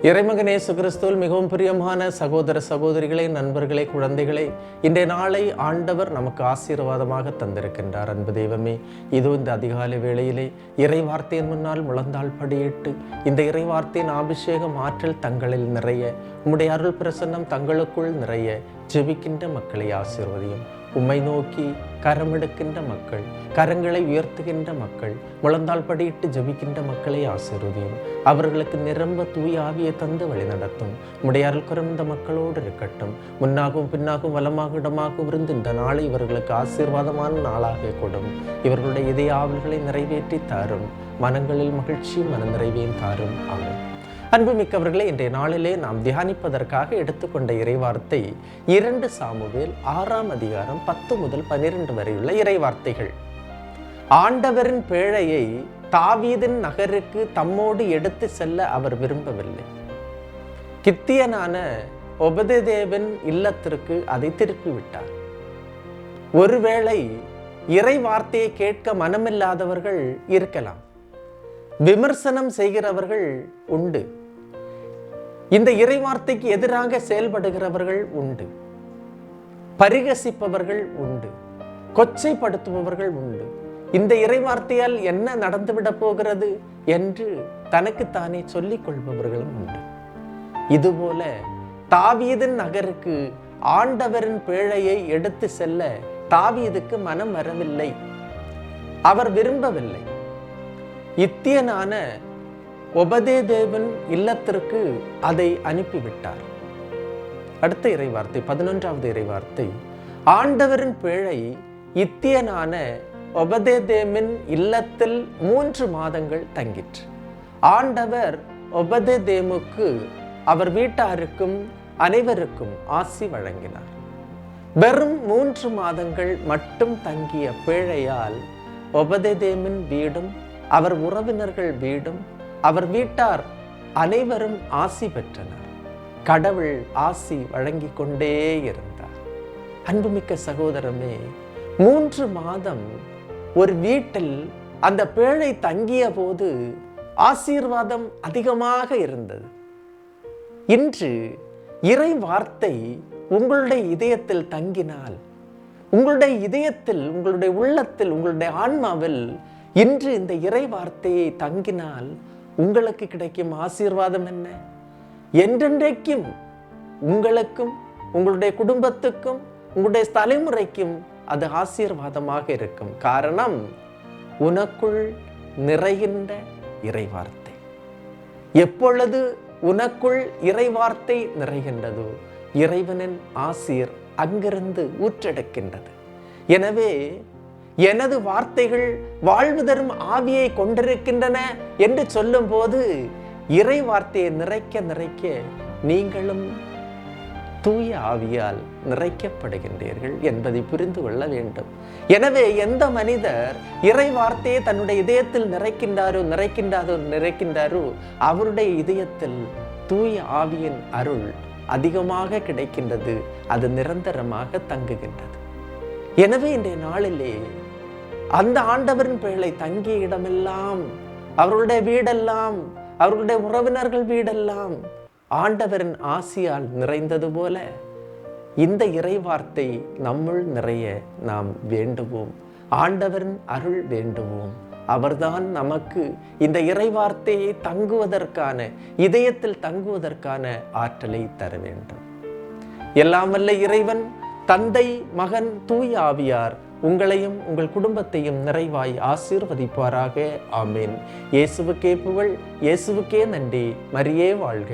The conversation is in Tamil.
இறைமகன் இயேசு கிறிஸ்துவில் மிகவும் பிரியமான சகோதர சகோதரிகளே, நண்பர்களே, குழந்தைகளே, இன்றைய நாளை ஆண்டவர் நமக்கு ஆசீர்வாதமாக தந்திருக்கின்றார். அன்பு தெய்வமே, இதோ இந்த அதிகாலை வேளையிலே இறை வார்த்தையின் முன்னால் முழந்தாள் படியிட்டு இந்த இறை வார்த்தையின் அபிஷேகம் ஆற்றல் தங்களில் நிறைய, உம்முடைய அருள் பிரசன்னம் தங்களுக்குள் நிறைய ஜெபிக்கின்ற மக்களை ஆசீர்வதியும். உம்மை நோக்கி கரமெடுக்கின்ற மக்கள், கரங்களை உயர்த்துகின்ற மக்கள், முழந்தாள் படியிட்டு ஜெபிக்கின்ற மக்களை ஆசீர்வதியும். அவர்களுக்கு நிரம்ப தூய ஆவியை தந்து வழிநடத்தும். உம்முடைய அருள் குறைந்த மக்களோடு இருக்கட்டும். முன்னாகவும் பின்னாகவும் வலமாக இடமாக இருந்து இந்த நாளை இவர்களுக்கு ஆசீர்வாதமான நாளாக கொடும். இவர்களுடைய இதய ஆவல்களை நிறைவேற்றி தாரும். மனங்களில் மகிழ்ச்சி, மன நிறைவையும் தாரும். ஆமென். அன்புமிக்கவர்களே, இன்றைய நாளிலே நாம் தியானிப்பதற்காக எடுத்துக்கொண்ட இறைவார்த்தை 2 சாமுவேல் 6ஆம் அதிகாரம் 10 முதல் 12 வரையுள்ள இறைவார்த்தைகள். ஆண்டவரின் பேழையை தாவீதின் நகருக்கு தம்மோடு எடுத்து செல்ல அவர் விரும்பவில்லை. கித்தியனான ஒபதேதேவின் இல்லத்திற்கு அதை திருப்பிவிட்டார். ஒருவேளை இறை வார்த்தையை கேட்க மனமில்லாதவர்கள் இருக்கலாம், விமர்சனம் செய்கிறவர்கள் உண்டு, இந்த இறை வார்த்தைக்கு எதிராக செயல்படுகிறவர்கள் உண்டு, பரிகசிப்பவர்கள் உண்டு, கொச்சைப்படுத்துபவர்கள் உண்டு. இந்த இறை வார்த்தையால் என்ன நடந்துவிட போகிறது என்று தனக்குத்தானே சொல்லிக் கொள்பவர்களும் உண்டு. இதுபோல தாவீதின் நகருக்கு ஆண்டவரின் பேழையை எடுத்து செல்ல தாவீதுக்கு மனம் வரவில்லை, அவர் விரும்பவில்லை. இத்தியனான ஒபதேதேவின் இல்லத்திற்கு அதை அனுப்பிவிட்டார். அடுத்த இறைவார்த்தை 11வது இறைவார்த்தை. ஆண்டவரின் பேழை இத்தியனான ஒபதேதேமின் இல்லத்தில் 3 மாதங்கள் தங்கிற்று. ஆண்டவர் ஒபதேதேமுக்கு அவர் வீட்டாருக்கும் அனைவருக்கும் ஆசி வழங்கினார். வெறும் 3 மாதங்கள் மட்டும் தங்கிய பேழையால் ஒபதேதேமின் வீடும் அவர் உறவினர்கள் வீடும் அவர் வீட்டார் அனைவரும் ஆசி பெற்றனர். கடவுள் ஆசி வழங்கி கொண்டே இருந்தார். அன்புமிக்க சகோதரமே, 3 மாதம் ஒரு வீட்டில் அந்த பேழை தங்கிய போது ஆசீர்வாதம் அதிகமாக இருந்தது. இன்று இறை வார்த்தை உங்களுடைய இதயத்தில் தங்கினால், உங்களுடைய இதயத்தில், உங்களுடைய உள்ளத்தில், உங்களுடைய ஆன்மாவில் இன்று இந்த இறை வார்த்தையை தங்கினால் உங்களுக்கு கிடைக்கும் ஆசீர்வாதம் என்ன? என்றென்றைக்கும் உங்களுக்கும், உங்களுடைய குடும்பத்துக்கும், உங்களுடைய தலைமுறைக்கும் அது ஆசீர்வாதமாக இருக்கும். காரணம், உனக்குள் நிறைகின்ற இறை வார்த்தை. எப்பொழுது உனக்குள் இறை வார்த்தை நிறைகின்றதோ இறைவனின் ஆசீர் அங்கிருந்து ஊற்றெடுக்கின்றது. எனவே எனது வார்த்தைகள் வாழ்வு தரும் ஆவியை கொண்டிருக்கின்றன என்று சொல்லும் போது இறை வார்த்தையை நிறைக்க நிறைக்க நீங்களும் தூய ஆவியால் நிறைக்கப்படுகின்றீர்கள் என்பதை புரிந்து கொள்ள வேண்டும். எனவே எந்த மனிதர் இறை வார்த்தையை தன்னுடைய இதயத்தில் நிறைக்கின்றாரோ அவருடைய இதயத்தில் தூய ஆவியின் அருள் அதிகமாக கிடைக்கின்றது. அது நிரந்தரமாக தங்குகின்றது. எனவே இன்றைய நாளிலே அந்த ஆண்டவரின் பேழை தங்கிய இடமெல்லாம், அவர்களுடைய வீடெல்லாம், அவர்களுடைய உறவினர்கள் வீடெல்லாம் ஆண்டவரின் ஆசியால் நிறைந்தது போல இந்த இறை வார்த்தை நம்முள் நிறைய நாம் வேண்டுவோம். ஆண்டவரின் அருள் வேண்டுவோம். அவர்தான் நமக்கு இந்த இறை வார்த்தையை தங்குவதற்கான, இதயத்தில் தங்குவதற்கான ஆற்றலை தர வேண்டும். எல்லாம் வல்ல இறைவன் தந்தை, மகன், தூய ஆவியார் உங்களையும் உங்கள் குடும்பத்தையும் நிறைவாய் ஆசீர்வதிப்பாராக. ஆமேன். இயேசுவுக்கே புகழ், இயேசுவுக்கே நன்றி. மரியே வாழ்க.